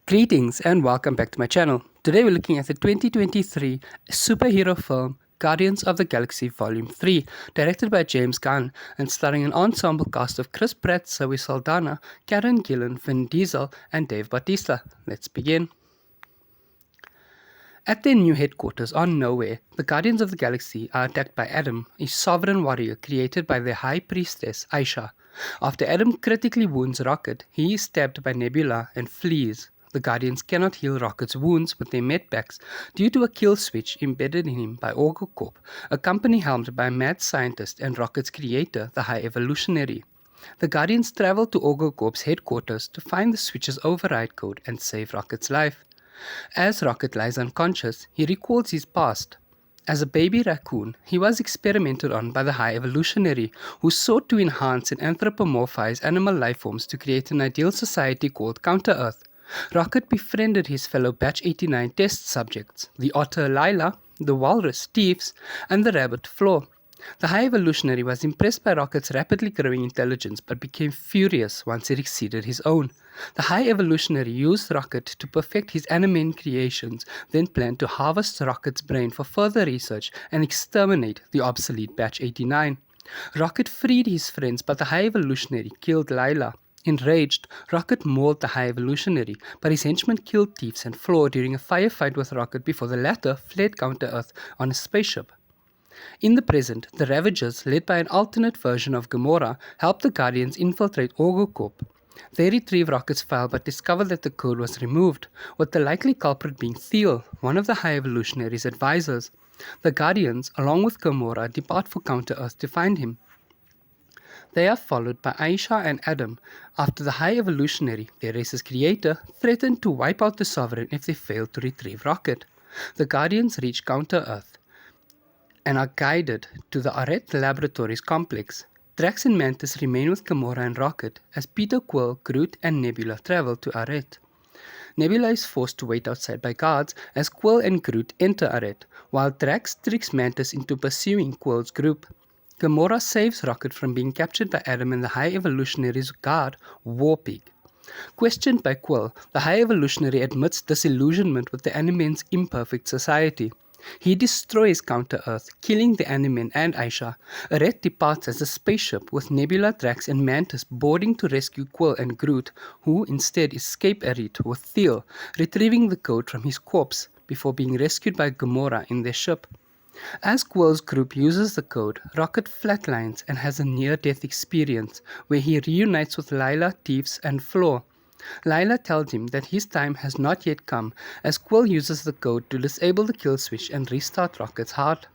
Greetings and welcome back to my channel. Today we're looking at the 2023 superhero film Guardians of the Galaxy Volume 3, directed by James Gunn and starring an ensemble cast of Chris Pratt, Zoe Saldana, Gillan, Vin Diesel and Dave Bautista. Let's begin. At their new headquarters on Nowhere, the Guardians of the Galaxy are attacked by Adam, a sovereign warrior created by their high priestess Aisha. After Adam critically wounds Rocket, he is stabbed by Nebula and flees. The Guardians cannot heal Rocket's wounds with their medpacks due to a kill switch embedded in him by Corp, a company helmed by a mad scientist and Rocket's creator, the High Evolutionary. The Guardians travel to Corp's headquarters to find the switch's override code and save Rocket's life. As Rocket lies unconscious, he recalls his past. As a baby raccoon, he was experimented on by the High Evolutionary, who sought to enhance and anthropomorphize animal lifeforms to create an ideal society called Counter-Earth. Rocket befriended his fellow Batch 89 test subjects, the otter Lila, the walrus Steves, and the rabbit Flo. The High Evolutionary was impressed by Rocket's rapidly growing intelligence but became furious once it exceeded his own. The High Evolutionary used Rocket to perfect his Animan creations, then planned to harvest Rocket's brain for further research and exterminate the obsolete Batch 89. Rocket freed his friends, but the High Evolutionary killed Lila. Enraged, Rocket mauled the High Evolutionary, but his henchmen killed Thieves and Flo during a firefight with Rocket before the latter fled Counter-Earth on a spaceship. In the present, the Ravagers, led by an alternate version of Gamora, help the Guardians infiltrate Corp. They retrieve Rocket's file but discover that the code was removed, with the likely culprit being Thiel, one of the High Evolutionary's advisors. The Guardians, along with Gamora, depart for Counter-Earth to find him. They are followed by Aisha and Adam, after the High Evolutionary, their race's creator, threatened to wipe out the Sovereign if they failed to retrieve Rocket. The Guardians reach Counter-Earth and are guided to the Arret Laboratories complex. Drax and Mantis remain with Gamora and Rocket as Peter Quill, Groot and Nebula travel to Arret. Nebula is forced to wait outside by guards as Quill and Groot enter Arret, while Drax tricks Mantis into pursuing Quill's group. Gamora saves Rocket from being captured by Adam and the High Evolutionary's guard, Warpig. Questioned by Quill, the High Evolutionary admits disillusionment with the Animen's imperfect society. He destroys Counter-Earth, killing the Animen and Aisha. Arret departs as a spaceship with Nebula, Drax and Mantis boarding to rescue Quill and Groot, who instead escape Arret with Thiel, retrieving the code from his corpse before being rescued by Gamora in their ship. As Quill's group uses the code, Rocket flatlines and has a near-death experience where he reunites with Lila, Thieves and Flo. Lila tells him that his time has not yet come as Quill uses the code to disable the kill switch and restart Rocket's heart.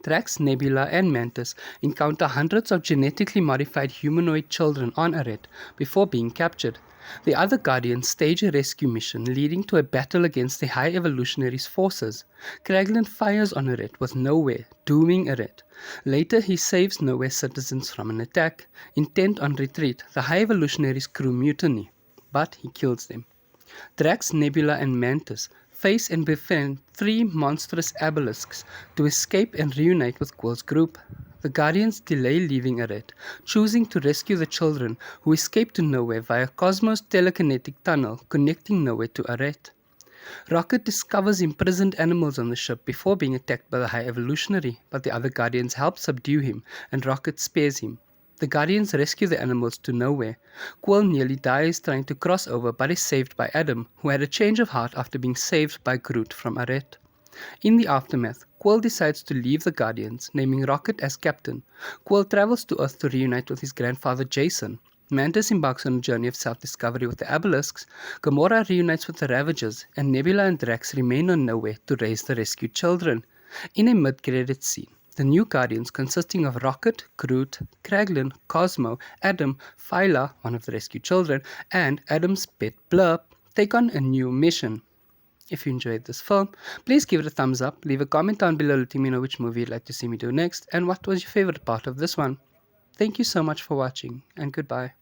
Drax, Nebula and Mantis encounter hundreds of genetically modified humanoid children on Arret before being captured. The other Guardians stage a rescue mission leading to a battle against the High Evolutionary's forces. Kraglin fires on Arret with Nowhere, dooming Arret. Later he saves Nowhere citizens from an attack. Intent on retreat, the High Evolutionary's crew mutiny, but he kills them. Drax, Nebula and Mantis face and befriend 3 monstrous obelisks to escape and reunite with Quill's group. The Guardians delay leaving Arret, choosing to rescue the children who escape to Nowhere via Cosmos' telekinetic tunnel connecting Nowhere to Arret. Rocket discovers imprisoned animals on the ship before being attacked by the High Evolutionary, but the other Guardians help subdue him and Rocket spares him. The Guardians rescue the animals to Nowhere. Quill nearly dies trying to cross over but is saved by Adam, who had a change of heart after being saved by Groot from Arret. In the aftermath, Quill decides to leave the Guardians, naming Rocket as captain. Quill travels to Earth to reunite with his grandfather Jason. Mantis embarks on a journey of self-discovery with the Obelisks. Gamora reunites with the Ravagers, and Nebula and Drax remain on Nowhere to raise the rescued children. In a mid-credits scene, the new Guardians, consisting of Rocket, Groot, Kraglin, Cosmo, Adam, Phyla, one of the rescued children, and Adam's pet Blurb, take on a new mission. If you enjoyed this film, please give it a thumbs up, leave a comment down below letting me know which movie you'd like to see me do next, and what was your favorite part of this one. Thank you so much for watching, and goodbye.